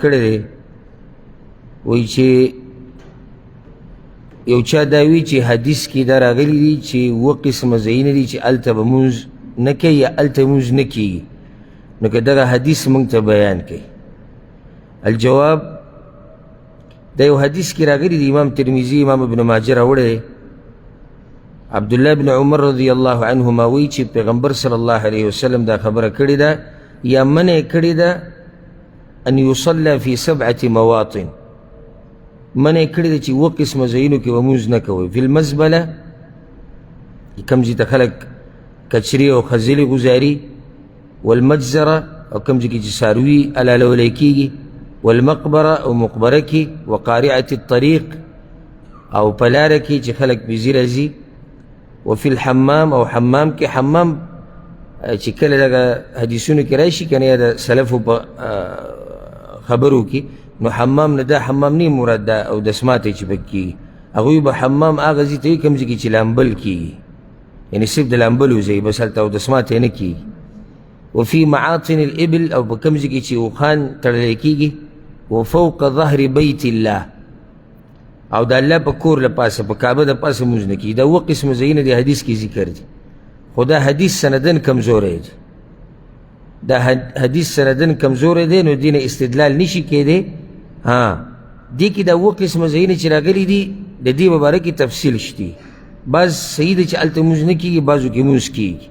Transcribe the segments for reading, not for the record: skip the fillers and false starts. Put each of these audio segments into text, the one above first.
کړی دی وایي چې یو چا دا وی چې حدیث کې دا راغلی دي چې اووه قسمه ځایونه دي چې هلته به مونځ نه کوي یا هلته مونځ نه کېږي، نو که دغه حدیث موږ ته بیان کوي. الجواب، دا یو حدیث کې راغلی دی، امام ترمذي امام ابن ماجه راوړی دی. عبدالله بن عمر رضی الله عنهما وایي چې پیغمبر صلی الله علیه وسلم دا خبره کړې ده یا منع کړې ده ان یصلى فی 7 مواطن، منع کړې ده چې اووه قسمه ځایونو کې به مونځ نه کوئ. فی المزبله، کوم ځای ته خلک کچرې او خځلې غذاري، والمجزره او کوم ځای کې چې څاروي حلالولی کېږي، والمقبره او مقبره کې، وقارعة الطریق او په لاره کې چې خلک بېزي راځي، وفي الحمام او حمام کې. حمام چې کله دغه حدیثونو کې راشي که نه یا د سلفو په خبرو کې، نو حمام نه دا حمام نه مراد ده او دسماتی چې پکې کېږي، هغوی به حمام هغه ځای ته وایي کوم ځای کې چې لامبل کېږي، یعنې صرف د لامبلو ځای بس هلته او دسمات یې نه کېږي. وفي معاطن الابل او په کوم ځای کې چې اوښان تړلی کېږي، وفوق ظهر بیت الله او د الله په کور له پاسه په کعبه د پاسه مونځ نه کېږي. دا اووه قسمه ځایونه د حدیث کې ذکر دي، خو دا حدیث سندن کمزوری دی. دا حدیث سندن کمزوری دی، نو دې نه استدلال نشي کېدی. دې کې دا اووه قسمه ځایونه چې راغلي دي د دې مبارک کې تفصیل شته، بعض صحیح دی چې هلته مونځ نه کېږي، بعضو کې مونځ کېږي.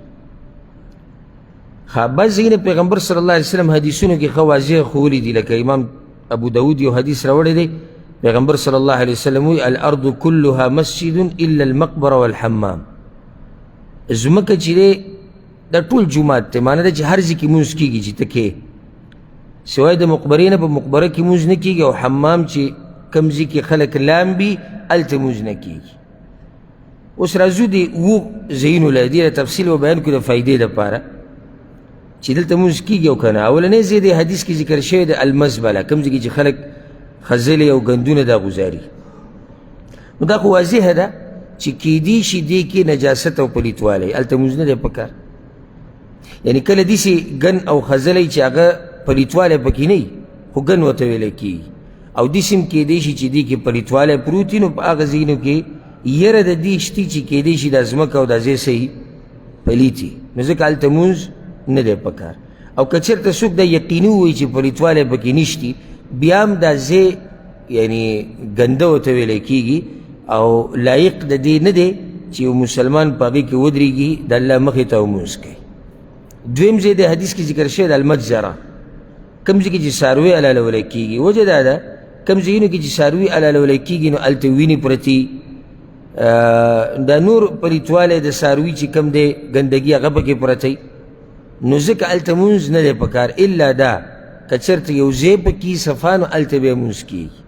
بعض ځایونه پیغمبر صلی الله علیه وسلم حدیثونو کې ښه واضح ښوولي دي، لکه امام ابو داود یو حدیث راوړی دی، پیغمبر صلی الله علیه وسلم وی الارض كلها مسجد الا المقبره والحمام. ځمکه چې دی دا ټول جومات دی، معنی ده چې هر ځای کې مونځ کېږي چې ته کې، سوای د مقبرې نه په مقبره کې مونځ نه کېږي، او حمام چې کوم ځای کې خلک لامبي هلته مونځ نه کېږي. اوس راځو دې اووه ځایونو له دې تفصیل و بیان کړو د فایدې دپاره چې دلته مونځ کېږي او که نه. اولنی ځای د حدیث کې ذکر شوی د المزبله، کوم ځای کې چې خلک خځلې او ګندونه دا ګزاري، نو دا خو واضحه ده چې کیدی شي دې کې نجاست او پلیتوالی، هلته مونځ نه دی پکار. یعنې کله داسې ګن او خځلی چې هغه پلیتوالی پکې نه وي، خو ګن ورته ویلی کېږي، او داسې هم کیدی شي چې دې کې پلیتوالی پروت وي، نو په هغه ځایونو کې یره د دې شتي چې کیدی شي دا ځمکه او دا ځای صحیح پلیت وي، نو ځکه هلته مونځ نه دی پکار. او که چېرته څوک دا یقیني ووایي چې پلیتوالی پکې نشتي، بیا هم دا ځای یعنی ګنده ورته ویلی کېږي او لایق د دې نه دی چې یو مسلمان په هغې کې ودرېږي د الله مخې ته لمونځ کوي. دویم ځای د حدیث کې ذکر شوی د المجزره، کوم ځای کې چې څاروي حلالولی کېږي. وجه دا ده کوم ځایونو کې چې څاروي حلالولی کېږي نو هلته وینې پرتې، دا نور پلیتوالی د څاروي چې کوم دی ګندګي هغه پکې پرتی، نو ځکه هلته مونځ نه دی پکار. الا دا که چېرته یو ځای پکې صفا، نو هلته بیا مونځ کېږي.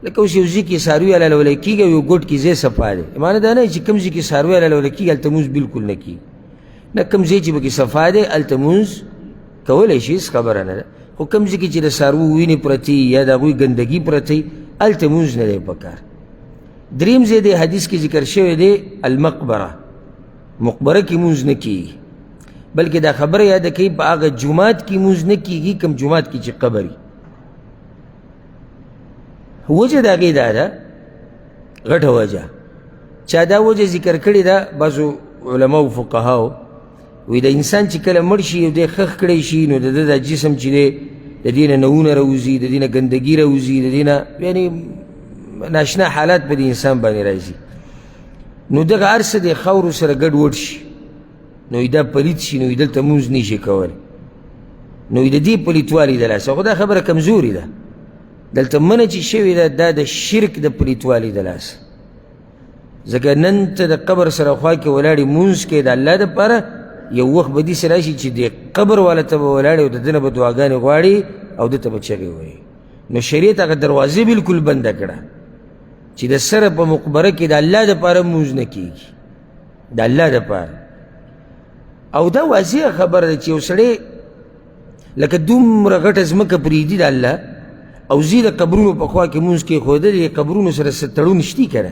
لکه اوس یو ځای کې څاروي حلالولی کېږي او یو ګوټ کې ځای صفا دی، معنی دا نه چې کوم ځای کې څاروي حلالولی کېږي هلته مونځ بلکل نه کېږي، نه کوم ځای چې پکې صفا دی هلته مونځ کولی شي، هېڅ خبره نه ده. خو کوم ځای کې چې د څاروو وینې پرتې یا د هغوی ګندګي پرتې، هلته مونځ نه دی پکار. دریم ځای د حدیث کې ذکر شوی دی المقبره، مقبره کې مونځ نه کېږي، بلکې دا خبره یاده کوي په هغه جومات کې مونځ نه کېږي کوم جومات کې چې قبر وي. وجه د هغې دا ده، غټه وجه، چا دا وجه ذکر کړې ده بعضو علماو فقهاو، وایي د انسان چې کله مړ شي او دی خښ کړی شي، نو د ده دا جسم چې دی د دې نه نوونه راوځي، د دې نه ګندګي راوځي، د دې نه یعنې ناشنا حالات په دې انسان باندې راځي، نو دغه هر څه د خاورو سره ګډ وډ شي، نو دا پلیت شي، نو دلته مونځ نه شي کولی، نو د دې پلیتوالي د لاسه. خو دا خبره کمزوري ده، دلته منع چې شوې ده دا د شرک د پلیتوالي د لاسه. ځکه نن ته د قبر سره خوا کې ولاړې مونځ کوې د الله دپاره، یو وخت به داسې راشي چې د قبر والا ته به ولاړې او د ده نه به دعاګانې غواړي او ده ته به چغې وایي. نو شریعت هغه دروازې بلکل بنده کړه چې د سره په مقبره کې د الله دپاره مونځ نه کېږي، د الله دپاره. او دا واضحه خبره ده چې یو سړی لکه دومره غټه ځمکه پرېږدي د الله او ځي د قبرونو په خوا کې مونځ کېښودلې، قبرونو سره څه تړون شتي که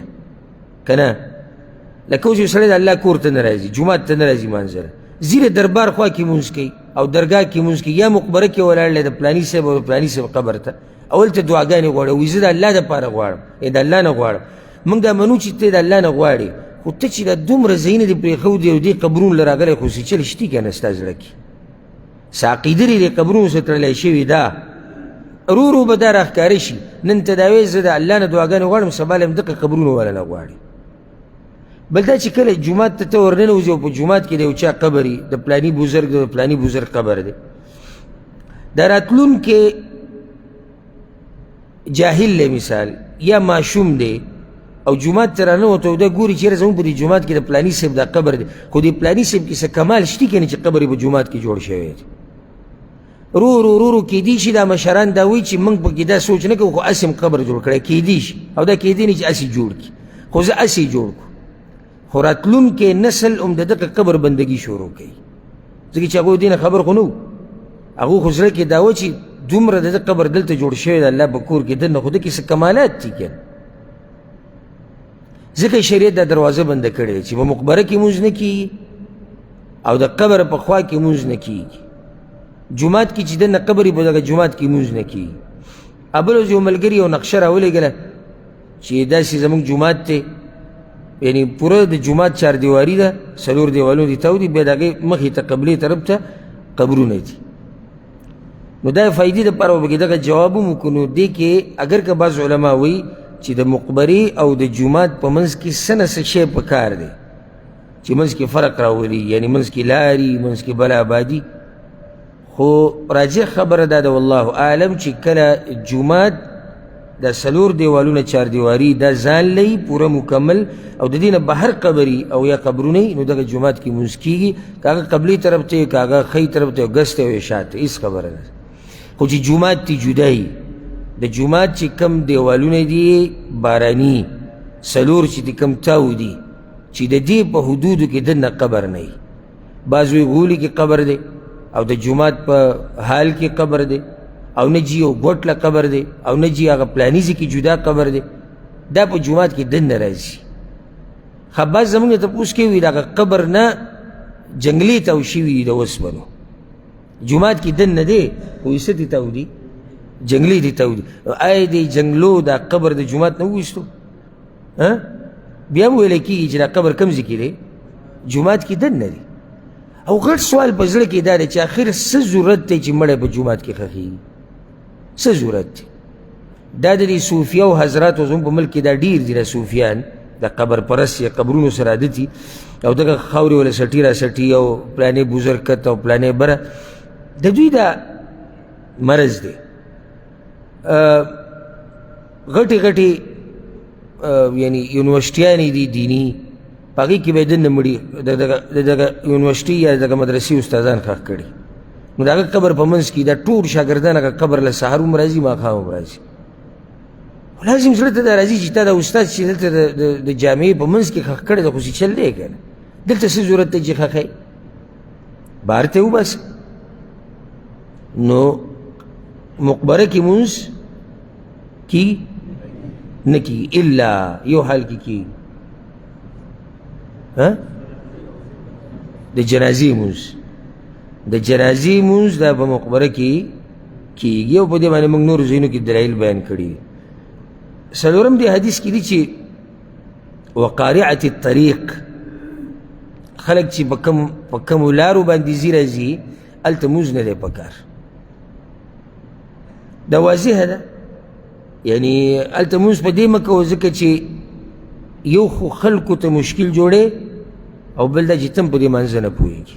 نه، لکه اوس یو سړی د الله کور ته نه راځي، جومات ته نه راځي مانځه، ځي د دربار خوا کې مونځ کوي، او درگاه کې مونځ کې یا مقبره کې ولاړ دی د پلاني صاحب او پلاني صاحب قبر ته اول ته دعاګانې غواړي وایي زه د الله دپاره غواړم د الله نه غواړم موږ دا منو چې ته د الله نه غواړې خو ته چې دا دومره ځایونه دې پرېښودي او دې قبرونو له راغلی خو سیچل شتي که نه ستا زړه کې څه عقیده دې دې قبرونو سره تړلی شوې ده رو رو به دا راښکاره شي نن ته دا وایې زه د الله نه دعاګانې غواړم سبا له همدغه قبرونو والا نه غواړي بل دا چې کله جومات ته ورننوځي او په جومات کې د یو چا قبر وي د پلاني بزرګ د پلاني بزرګ قبر دی دا راتلونکې جاهل دی مثال یا ماشوم دی او جومات ته راننوته او دا ګوري چېرې زموږ په دې جومات کې د پلاني صاحب دا قبر دی خو دې پلاني صاحب کې څه کمال شتي که نه چې قبر یې په جومات کې جوړ شوی دی رو رو رو رو کیدی شي دا مشران دا وایي چې موږ پکې دا سوچ نه کوو خو هسې هم قبر جوړ کړی کیدی شي او دا کیدی نه چې هسې جوړ کړي خو زه هسې جوړ کړو خو راتلونکی نسل هم د دغه قبر بندګي شروع کوي ځکه چې هغوی دې نه خبر خو نه و هغو خو زړه کې دا و چې دومره د ده قبر دلته جوړ شوی د الله په کور کې دننه خو ده کې څه کمالات دي که نه ځکه شریعت دا دروازه بنده کړې ده چې په مقبره کې مونځ نه کېږي او د قبر په خوا کې مونځ نه کېږي جومات کې چې دننه قبر یې په دغه جومات کې مونځ نه کېږي بل ورځ یو ملګري یو نقشه راولېږله چې داسې زموږ جومات دی یعنی پوره د جومات چاردیواري ده 4 دیوالونه دي تاو دي بیا د هغې مخې ته قبلې طرف ته قبرونه دي نو دا فایدې دپاره به پکې دغه جواب هم وکړو نو دې کې اگر که بعض علما وایي چې د مقبرې او د جومات په منځ کې څه نه څه شی په کار دی چې منځ کې فرق راولي یعنی منځ کې لاري منځ کې بل آبادي خو راجح خبره دا ده والله اعلم چې کله جومات دا 4 دیوالونه چاردیواري دا ځان لري پوره مکمل او د دې نه بهر قبري او یا قبرونه نو دغه جومات کې مونځ کېږي که هغه قبلي طرف ته که هغه ښی طرف ته ګس ته او یا شا ته هېڅ خبره نه خو چې جومات تی جدا وي د جومات چې کم دیوالونه دي باراني 4 چې د کم تاو دي چې د دې په حدودو کې دننه قبر نه وي بعض وایي غولي کې قبر دی او د جومات په حال کې قبر دی او نه جي یو ګوټ له قبر دی او نه جي هغه پلانیزي کې جدا قبر دی دا په جومات کې دننه راځي ښه بعض زموږ نه تپوس کوي د هغه قبر نه جنګلې تاو شوي دي د اوسپنو جومات کې دننه دی خو یې څه دي تاو دي جنګلې دي تاو دي آیا د جنګلو دا قبر د جومات نه وویستو بیا هم ویلی کېږي چې دا قبر کوم ځای کې دی جومات کې دننه دی او غټ سوال په زړه کې دا دی چې آخر څه ضرورت دی چې مړی په جومات کې ښخېږي څه ضرورت دی دا د دې صوفیه او حضراتو زموږ په ملک کې دا ډېر دي دا صوفیان د قبر پرست یا قبرونو سره عادت دي او دغه خاورې وله سټي را سټي او پلانې بزرګ کت او پلانې بره د دوی دا مرض دی غټې غټې یعنی یونیورسټیانې دي دیني په هغې کې به یې دننه مړي د دغه یونیورسټي یا دغه مدرسې استادان ښخ کړي نو د هغه قبر په منځ کې دا ټول شاګردان هغه قبر له سهار هم راځي ماښام هم راځي لازم زړه ته دا راځي چې تا دا استاد چې دلته د جامعې په منځ کې ښخ کړی ده خو چل دی که نه دلته څه ضرورت دی چې ښخی بهر ته وباسه نو مقبره کې مونځ کېږي نه کېږي الا یو حال کې کېږي د جنازې مونځ د جنازې مونځ دا په مقبره کې کېږي او په دې باندې موږ نورو ځایونو کې دلایل بیان کړي دي 4 دې حدیث کې دي چې وقارعة الطریق خلک چې په کومو لارو باندې ځي راځي هلته مونځ نه دی پکار دا واضحه ده یعنی هلته مونځ په دې مه کوه ځکه چې یو خو خلکو ته مشکل جوړې او بل دا چې تم په دې منځه نه پوهېږي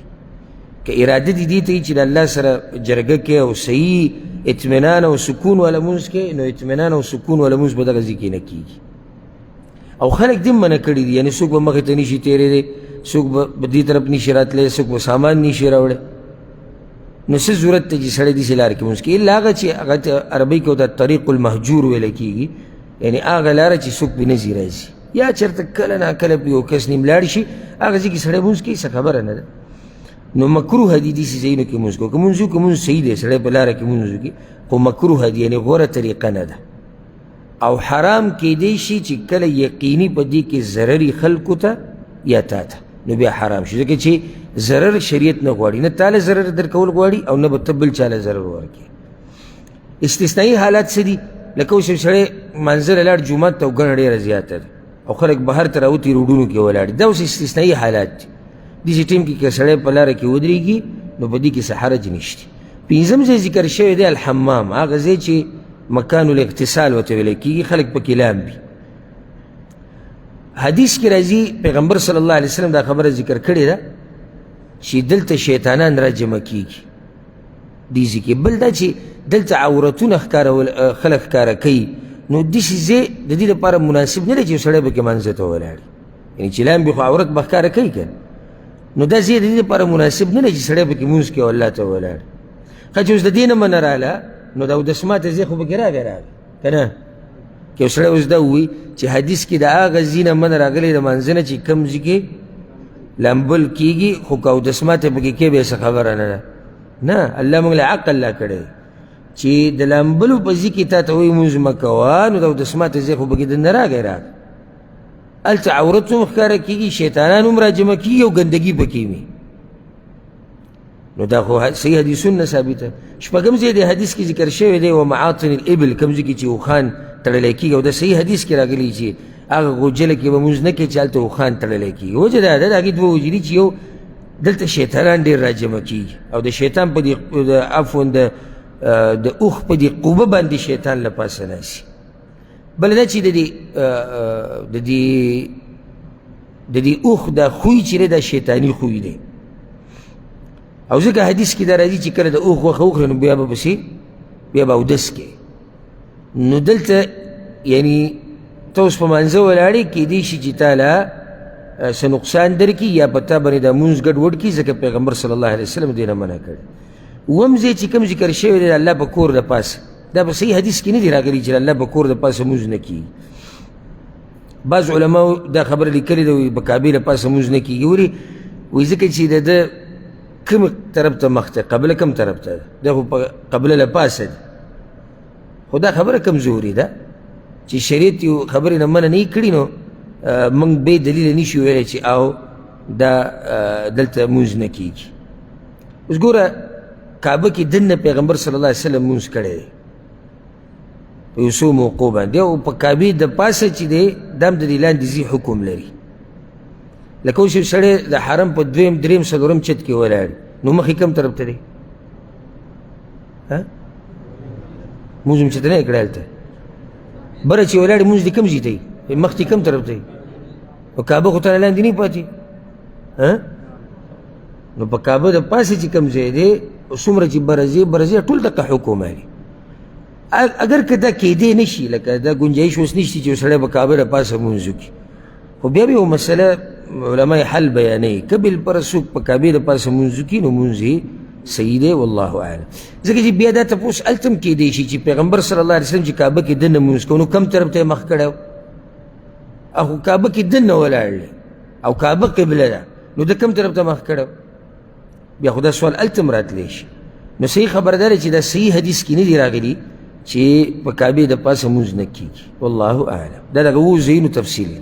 که اراده دې دې ته وي چې د الله سره جرګه کې او صحیح اطمینان او سکون والا مونځ کې نو اطمینان او سکون والا مونځ به دغه ځای کې نه کېږي او خلک دې منع کړي دي یعنې څوک به مخې ته نشي تېرېدی څوک به دې طرف نشي راتلی څوک به سامان نشي راوړی نو څه ضرورت دی چې سړی داسې لاره کې مونځ کوي الا هغه چې هغه ته عربۍ کې ورته طریق المهجور ویلی کېږي یعنې هغه لاره چې څوک پرې نه ځي راځي یا چېرته کله ناکله په یو کس نیم لاړ شي هغه ځای کې سړی مونځ کوي څه خبره نه ده نو مکروه دي داسې ځایونو کې مونځ کوو که مونځ وکړو مونځ صحیح دی سړی په لاره کې مونځ وکړي خو مکروه دي یعنې غوره طریقه نه ده او حرام کیدی شي چې کله یقیني په دې کې ضرري خلکو ته یا تا ته نو بیا حرام شي ځکه چې ضرر شریعت نه غواړي، نه تاله ضرر درکول غواړي او نه به ته بل چاله ضرر ورکړي. استثنایي حالات څه دي؟ لکه اوس یو سړی منزل لاړ جومات ته او ګڼه ډېره زیاته ده او خلک بهر ته راوتي روډونو کې ولاړ دي، دا اوس استثنایي حالات دي. داسې ټیم کې که سړی په لاره کې ودرېږي نو په دې کې څه حرج نشته. پنځم ځای ذکر شوی دی الحمام، هغه ځای چې مکان الاغتسال ورته ویلی کېږي، خلک پکې لامبي. حدیث کې راځي پیغمبر صلی الله علیه وسلم دا خبره ذکر کړې ده چې دلته شیطانان را جمع کېږي دې ځای کې. بل دا چې دلته عورتونه خلک ښکاره کوي، نو داسې ځای د دې لپاره مناسب نه دی چې یو سړی پکې منځه ته ولاړي، یعنې چې لامبي خو عورت به ښکاره کوي که نو دا ځای د دې لپاره مناسب نه دی چې سړی پکې مونځ کوي او الله ته ولاړ. ښه چې اوس د دې نه منه راغله نو د اودس ماته ځای خو پکې راغی که نه؟ که یو سړی اوس دا ووایي چې حدیث کې د هغه ځای نه منه راغلی د مانځه نه چې کوم ځای کې لامبل کېږي، خو که اودس ماته پکې کې بیا څه خبره نه ده. نه، الله موږ له عقل لا کړی چې د لامبلو په ځای کې تا ته وایي مونځ مه کوه، نو د اودس ماته ځای خو پکې دننه راغی هلته عورت هم ښکاره کېږي، شیطانان هم را جمع کېږي او ګندګي پکې وي، نو دا خو صحیح حدیثون نه ثابته. شپږم ځای د حدیث کې ذکر شوی دی ومعاطن الابل، کوم ځای کې چې اوښان تړلی کېږي او دا صحیح حدیث کې راغلی چې هغه غوجله کې به مونځ نه کوي چې هلته اوښان تړلی کېږي. وجه دا ده د هغې دوه وجې دي چې یو دلته شیطانان ډېر را جمع کېږي او د شیطان په دې عفوا د اوښ په دې قوبه باندې شیطان له پاسه ناسي. بله دا چې د دې اوښ دا خوی چې دی دا شیطاني خوی دی، او ځکه حدیث کې دا راځي چې کله د اوښ غوښه وخوري نو بیا به پسې بیا به اودس کوي. نو دلته یعنی ته اوس په مانځه ولاړې کیدای شي چې تا له څه نقصان درکړي یا په تا باندې دا مونځ ګډوډ کړي، ځکه پیغمبر صلی الله علیه وسلم دې نه منع کړی. اووم ځای چې کوم ذکر شوی دی د الله په کور د پاسه، دا په صحیح حدیث کې نه دی راغلی چې الله په کور د پاسه مونځ نه کېږي. بعض علماو دا خبره لیکلې ده وایي په کعبې له پاسه مونځ نه کېږي. ولې؟ وایي ځکه چې د ده کوم طرف ته مخ ته قبله کوم طرف ته ده، دا خو په قبله له پاسه ده، خو دا خبره کمزوري ده چې شریعت یو خبرې نه منع نه کړي نو موږ بې دلیله نشو ویلی چې او دا دلته مونځ نه کېږي. اوس ګوره کعبه کې دننه پیغمبر صلی الله علیه وسلم مونځ کړی دی په یو څو موقعو باندې، او په کعبې د پاسه چې دی دا هم د دې لاندې ځي حکم لري. لکه اوس یو سړی د حرم په دویم درېیم څلورم چت کې ولاړ نو مخې کوم طرف ته دی؟ مونځ هم چې ته نه یې کړی هلته بره چې ولاړې مونځ دې کوم ځای ته وي؟ مخ دې کوم طرف ته وي؟ نو کعبه خو تاله لاندې نه پاتې. نو په کعبه د پاسې چې کوم ځای دی څومره چې برځې ټول دقه حکم لري. اگر که دا کېدی نه شي، لکه دا ګنجایش اوس نشته چې یو سړی به کعبه د پاسه مونځ وکړي، خو بیا به یو مسله علما حل بیانوي که بالپره څوک په کعبې د پاسه مونځ وکړي نو مونځ یې صحیح دی، والله اعلم. ځکه چې بیا دا تپوس هلته هم کېدی شي چې پیغمبر صلی الله علیه وسلم چې کعبه کې دننه مونځ کوو نو کم طرف ته یې مخ کړی و؟ خو کعبه کې دننه ولاړ دی او کعبه قبله ده، نو د کم طرف ته مخ کړی و؟ بیا خو دا سوال هلته هم راتلی شي. نو صحیح خبره دا چې دا صحیح حدیث کې نه دی راغلي چې په کعبې د پاسه مونځ نه کېږي، والله اعلم. دا دغه اووه ځایونو تفصیل دی.